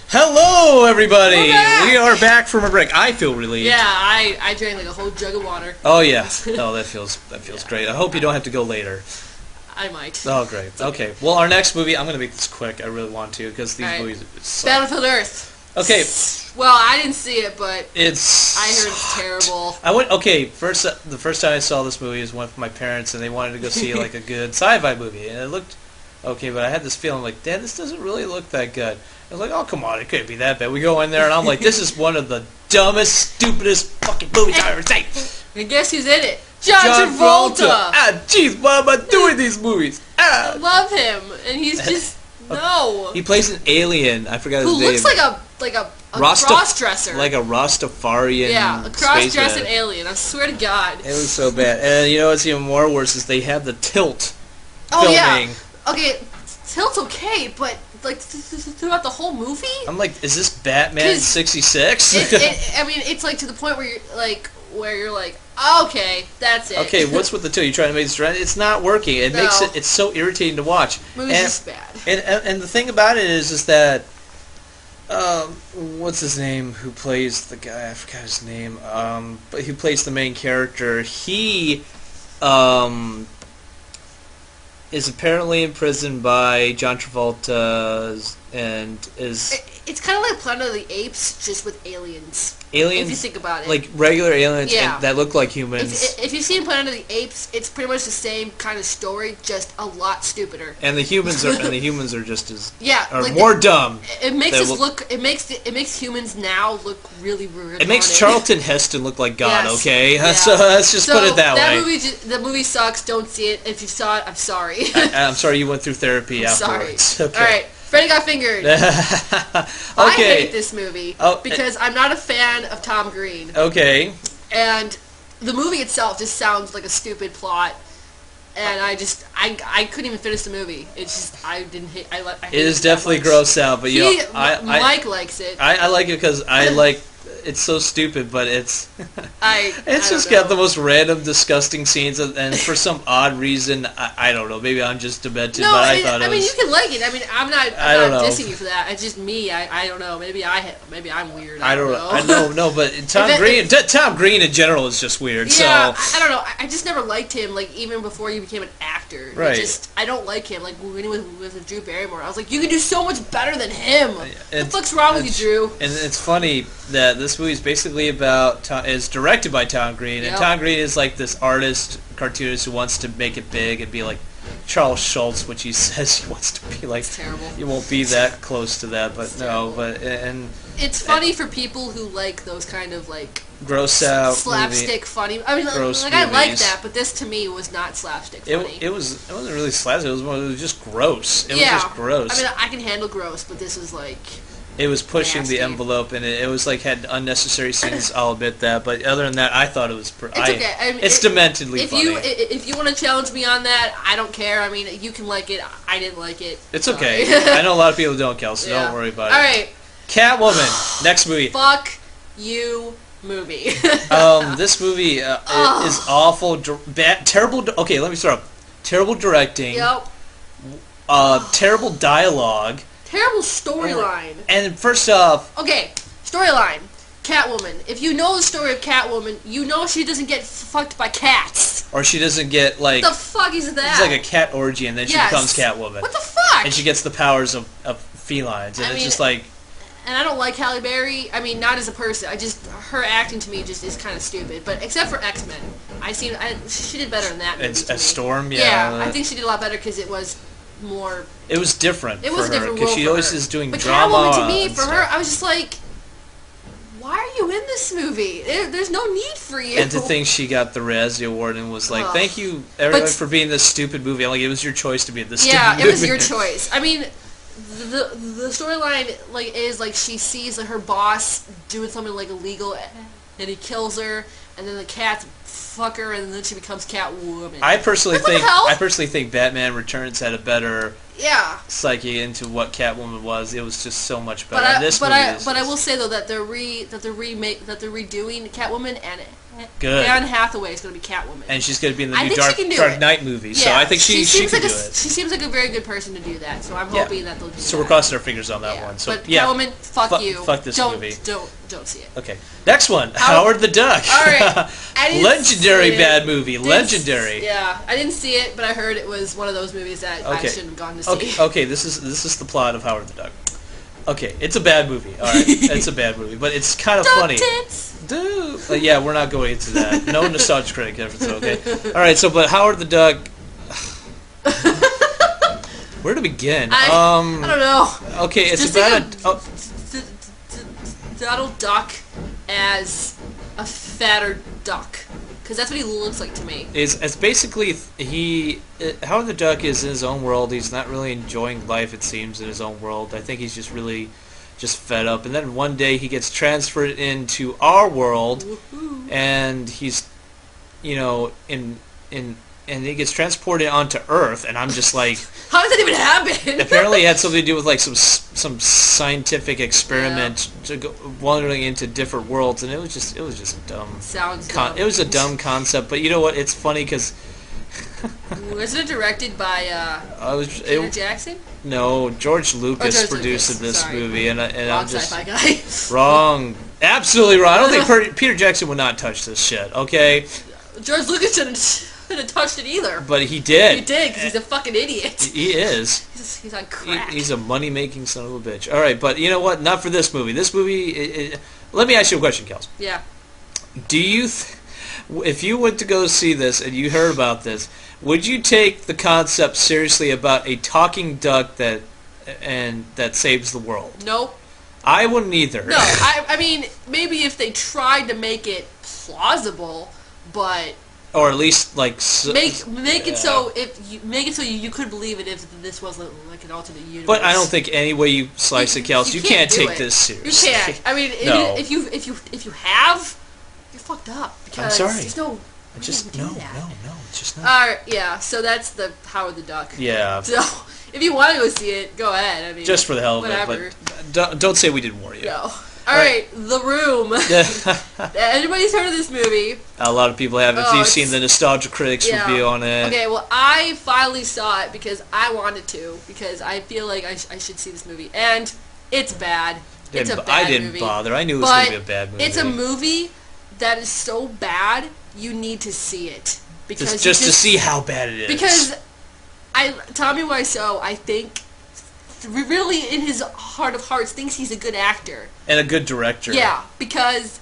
Hello, everybody! We are back from a break. I feel relieved. Yeah, I drank like a whole jug of water. Oh yeah. Oh, that feels great. I hope you don't have to go later. I might. Oh, great. Okay. Well, our next movie, I'm going to make this quick. I really want to because these movies suck. Battlefield Earth. Okay. Well, I didn't see it, but I heard it's terrible. The first time I saw this movie was with my parents, and they wanted to go see like a good sci-fi movie, and it looked okay, but I had this feeling like, Dad, this doesn't really look that good. I was like, oh, come on, it couldn't be that bad. We go in there, and I'm like, this is one of the dumbest, stupidest fucking movies I've ever seen. And guess who's in it? John Travolta. Ah, jeez, why am I doing these movies? Ah. I love him, and he's just no. He plays an alien. I forgot his name. Who looks like a cross-dresser. Like a Rastafarian. Yeah, a cross-dressing alien. I swear to God. It was so bad. And you know what's even more worse is they have the tilt. Oh filming. Yeah. Okay, tilt's okay, but like throughout the whole movie. I'm like, is this Batman '66? I mean, it's like to the point where you're like, okay, that's it. Okay, what's with the tilt? You're trying to make this right? It's not working. It makes it. It's so irritating to watch. Movie's just bad. And the thing about it is that. What's his name? Who plays the guy? I forgot his name. But who plays the main character? He, is apparently imprisoned by John Travolta and is. It's kind of like Planet of the Apes, just with aliens. Aliens, if you think about it, like regular aliens that look like humans. If you've seen Planet of the Apes, it's pretty much the same kind of story, just a lot stupider. And the humans are just as like more dumb. It makes us look. It makes humans now look really retarded. It makes Charlton Heston look like God. Yes. Okay, yeah. So let's just put it that way. The movie sucks. Don't see it. If you saw it, I'm sorry. I'm sorry you went through therapy afterwards. Sorry. Okay. All right. Freddy Got Fingered. Okay. I hate this movie because I'm not a fan of Tom Green. Okay. And the movie itself just sounds like a stupid plot, and I couldn't even finish the movie. It's just I didn't I hate it is definitely gross out, but Mike likes it. I like it because I like. It's so stupid, but it's just got the most random, disgusting scenes, and for some odd reason, I don't know. Maybe I'm just demented, but I thought it was. I mean, you can like it. I mean, I'm not dissing you for that. It's just me. I don't know. Maybe I'm weird. I don't know. I don't know, but Tom Green in general is just weird. Yeah, so I don't know. I just never liked him. Like even before he became an actor, right? I don't like him. Like when he was with Drew Barrymore, I was like, you can do so much better than him. What the fuck's wrong with you, Drew? And it's funny that this movie is basically is directed by Tom Green, and Tom Green is like this artist, cartoonist who wants to make it big and be like Charles Schultz, which he says he wants to be like. It's terrible. You won't be that close to that, but and it's funny for people who like those kind of like gross out slapstick funny. I mean, I like that, but this to me was not slapstick funny. It wasn't really slapstick. It was just gross. It was just gross. I mean, I can handle gross, but this was like. It was pushing the envelope, and it was like had unnecessary scenes. I'll admit that, but other than that, I thought it was. It's okay. I mean, it's dementedly funny. If you want to challenge me on that, I don't care. I mean, you can like it. I didn't like it. It's okay. I know a lot of people don't, Kel, so don't worry about it. All right. Catwoman. Next movie. Fuck you, movie. This movie is awful. Terrible. Okay, let me start up. Terrible directing. Yep. Terrible dialogue. Terrible storyline. And first off... Okay, storyline. Catwoman. If you know the story of Catwoman, you know she doesn't get fucked by cats. Or she doesn't get, like... What the fuck is that? It's like a cat orgy, and then she becomes Catwoman. What the fuck? And she gets the powers of felines, and it's just like... And I don't like Halle Berry. I mean, not as a person. Her acting to me just is kind of stupid. But except for X-Men, she did better in that movie. It's a Storm, Yeah, I think she did a lot better because it was more... It was different. It was for her different because she always is doing drama. But Catwoman, to me, for her, I was just like, why are you in this movie? There's no need for you. And to think she got the Razzie Award and was like, thank you, everyone, for being this stupid movie. I'm like, it was your choice to be in this stupid movie. Yeah, it was your choice. I mean, the storyline is like she sees her boss doing something like illegal, and he kills her, and then the cats fuck her, and then she becomes Catwoman. I personally What the hell? think Batman Returns had a better Yeah. psyche into what Catwoman was. It was just so much But better. I will say though that they're redoing Catwoman, and Good. Anne Hathaway is going to be Catwoman, and she's going to be in the I new think she can do Dark it. Knight movie. Yeah. So I think she seems can like do it. She seems like a very good person to do that. So I'm Yeah. hoping that they'll do So that. we're crossing our fingers on that Yeah. one. So but yeah. Catwoman, fuck you. Fuck this movie. Don't see it. Okay. Next one, Howard the Duck. All right. I didn't Legendary see it. bad movie. Legendary. Yeah, I didn't see it, but I heard it was one of those movies that I Okay. shouldn't have gone to see. Okay. This is the plot of Howard the Duck. Okay, it's a bad movie. All right, it's a bad movie, but it's kind of Duck funny. tits. Dude. Yeah, we're not going into that. No nostalgia critic reference. Okay. All right. So, but Howard the Duck. Where to begin? I don't know. Okay, it's Just about think Donald Duck as a fatter duck, because that's what he looks like to me. It's basically Howard the Duck is in his own world. He's not really enjoying life, it seems, in his own world. I think he's just really fed up. And then one day he gets transferred into our world, Woohoo. and he's, and he gets transported onto Earth, and I'm just like, How does that even happen? apparently it had something to do with like some scientific experiment to go wandering into different worlds, and it was just dumb. Sounds dumb. It was a dumb concept, but you know what? It's funny because Wasn't it directed by Peter Jackson? No, George Lucas George produced Lucas. this Sorry. movie, and Wrong I'm just sci-fi guy. wrong. Absolutely wrong. I don't think Peter Jackson would not touch this shit. Okay, George Lucas didn't have touched it either. but he did. He did, because he's a fucking idiot. He is. He's on crack. He's a money-making son of a bitch. All right, but you know what? Not for this movie. This movie. Let me ask you a question, Kels. Yeah. Do you, if you went to go see this and you heard about this, would you take the concept seriously about a talking duck that saves the world? Nope. I wouldn't either. No, I mean, maybe if they tried to make it plausible, but or at least like make it so you could believe it if this wasn't like an alternate universe. But I don't think any way you slice it, Kels, you can't do take it. this seriously. You can't. I mean, No. if you have, you're fucked up. Because I'm sorry. There's no. It's just no. it's just not. Alright, yeah. So that's the Howard the Duck. Yeah. So if you want to go see it, go ahead. I mean, Just for the hell of whatever. it, but don't say we didn't warn you. No. Alright, The Room. Anybody's heard of this movie? A lot of people have. If you've seen the Nostalgia Critics review on it. Okay, well, I finally saw it because I wanted to, because I feel like I should see this movie. And it's bad. It's a bad I didn't movie. bother. I knew it was going to be a bad movie. It's a movie that is so bad, you need to see it. Because just to see how bad it is. Because Tommy Wiseau, I think, really in his heart of hearts, thinks he's a good actor. And a good director. Yeah, because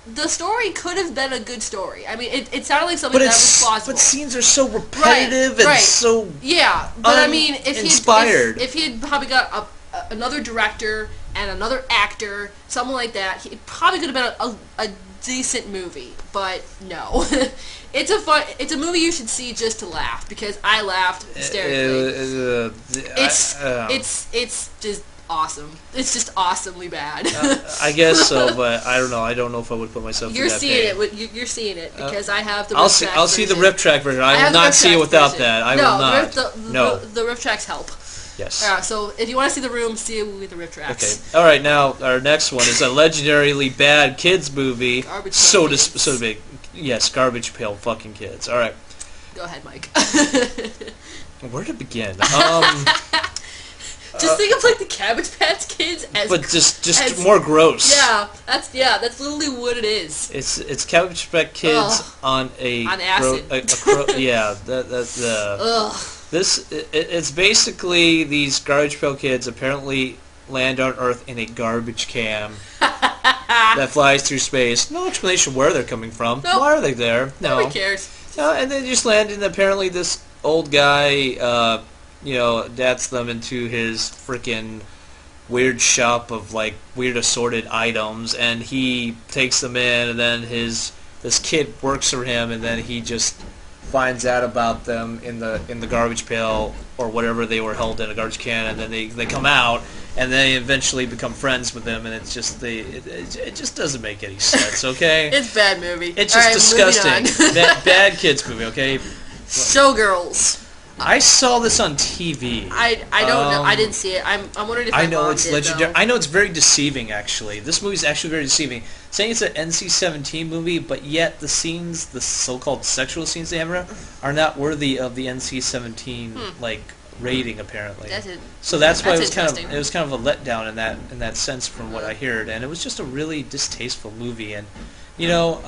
the story could have been a good story. I mean, it sounded like something that was plausible. But scenes are so repetitive and so yeah. But I mean, inspired. if he had probably got another director and another actor, someone like that, it probably could have been a decent movie. But no. It's a movie you should see just to laugh, because I laughed hysterically. It's just awesome. It's just awesomely bad. I guess so, but I don't know. I don't know if I would put myself You're in that seeing pain. it. You're seeing it because I have the. I'll Riff see. Track I'll see the version. Riff Track version. I will have the not Riff see it Track without version. that. I will not. No, the Riff Tracks help. Yes. Alright, so if you want to see The Room, see it with the Riff Tracks. Okay. All right. Now our next one is a legendarily bad kids movie. Garbage So Pail to speak. Yes, Garbage Pail fucking kids. All right. Go ahead, Mike. Where to begin? Just think of like the Cabbage Patch Kids as, but just more gross. Yeah, that's literally what it is. It's Cabbage Patch Kids on acid. Yeah, it's basically these Garbage Pail Kids apparently land on Earth in a garbage can that flies through space. No explanation where they're coming from. Nope. Why are they there? No. Nobody cares. And then just land in apparently this old guy, dats them into his freaking weird shop of like weird assorted items, and he takes them in, and then this kid works for him, and then he just finds out about them in the garbage pail or whatever, they were held in a garbage can, and then they come out, and they eventually become friends with them, and it's just it just doesn't make any sense. Okay, It's a bad movie. it's just Alright, disgusting. Bad kids movie. Okay, Showgirls. I saw this on TV. I don't know. I didn't see it. I'm wondering if I my know mom it's did, legendary. though. I know it's very deceiving. Actually, this movie is actually very deceiving. Saying it's an NC-17 movie, but yet the scenes, the so-called sexual scenes they have, are not worthy of the NC-17 like rating. Apparently, so that's why it was kind of a letdown in that sense from what I heard, and it was just a really distasteful movie. And you know,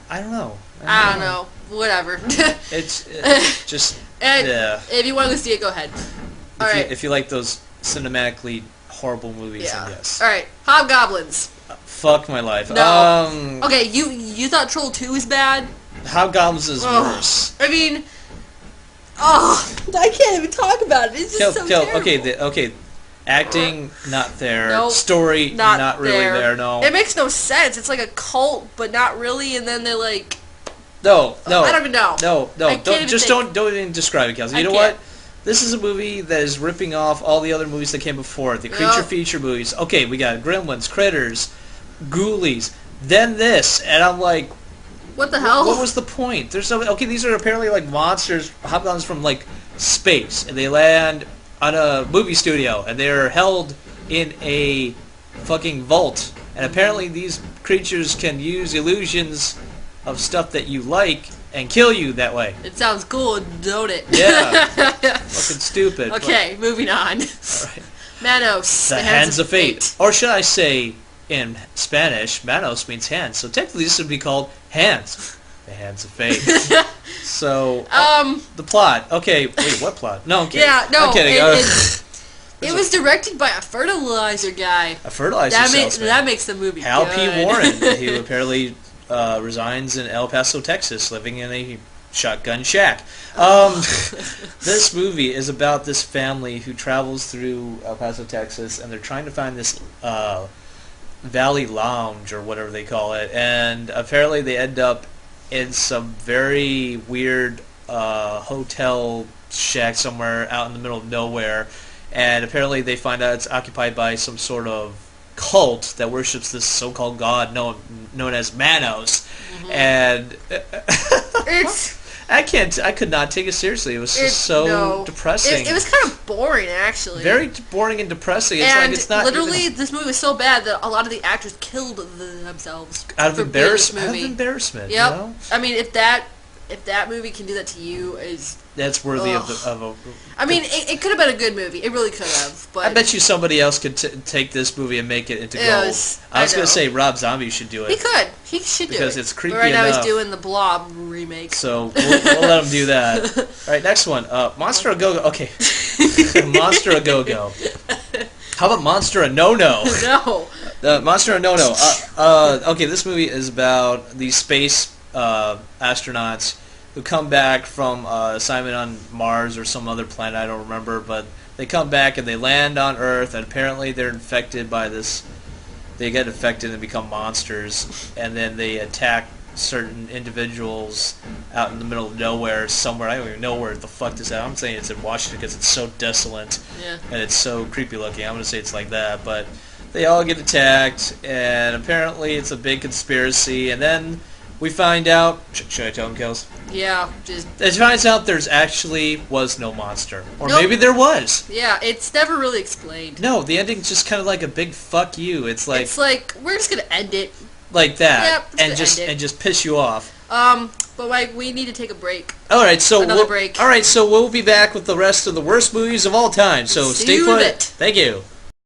I don't know. I don't know. Whatever. It's just And yeah. if you want to see it, go ahead. All right. If you like those cinematically horrible movies, then yes. All right. Hobgoblins. Fuck my life. No. Okay, you thought Troll 2 was bad? Hobgoblins is worse. I mean, I can't even talk about it. It's just so terrible. Okay. Acting, not there. Nope, Story, not really there. No. It makes no sense. It's like a cult, but not really. And then they're like, No. I don't even know. No. Don't even describe it, Kelsey. You know what? This is a movie that is ripping off all the other movies that came before it. The creature feature movies. Okay, we got Gremlins, Critters, Ghoulies, then this, and I'm like, what the hell? What was the point? There's no these are apparently like monsters, hobgoblins from like space, and they land on a movie studio, and they're held in a fucking vault, and apparently these creatures can use illusions of stuff that you like and kill you that way. It sounds cool, don't it? Yeah. Fucking stupid. Okay, moving on. All right. Manos. The Hands of Fate. Or should I say, in Spanish, Manos means hands, so technically this would be called Hands. The Hands of Fate. So, the plot. Okay, wait, what plot? No, I'm kidding. Yeah, no. I'm kidding. It was directed by a fertilizer guy. A fertilizer salesman. That makes the movie Hal good. P. Warren. He apparently resides in El Paso, Texas, living in a shotgun shack. This movie is about this family who travels through El Paso, Texas, and they're trying to find this Valley Lounge, or whatever they call it, and apparently they end up in some very weird hotel shack somewhere out in the middle of nowhere, and apparently they find out it's occupied by some sort of cult that worships this so-called god known as Manos, and I could not take it seriously. It was just so depressing. It was kind of boring, actually. Very boring and depressing. It's and like it's not literally, this movie was so bad that a lot of the actors killed themselves out of embarrassment. Out of embarrassment. Yep. You know? I mean, if that movie can do that to you, that's worthy of a. I mean, it could have been a good movie. It really could have. But I bet you somebody else could take this movie and make it into gold. I was going to say Rob Zombie should do it. He could. He should do it. Because it's creepy but right enough. Now he's doing the Blob remake. So we'll let him do that. All right, next one. Monster A Go-Go. Okay. Monster A Go-Go. How about Monster A No-No? No. Monster A No-No. Okay, this movie is about these space astronauts who come back from assignment on Mars or some other planet, I don't remember, but they come back and they land on Earth, and apparently they're infected by this. They get infected and become monsters, and then they attack certain individuals out in the middle of nowhere somewhere. I don't even know where the fuck this is. I'm saying it's in Washington because it's so desolate and it's so creepy looking. I'm going to say it's like that, but they all get attacked, and apparently it's a big conspiracy, and then we find out... Should I tell them, Kels? Yeah, just... It finds out there's actually was no monster. Or maybe there was. Yeah, it's never really explained. No, the ending's just kind of like a big fuck you. It's like, we're just going to end it. Like that. Yep, and just piss you off. But Mike, we need to take a break. Alright, so another break. Alright, so we'll be back with the rest of the worst movies of all time. So stay put. It. Thank you.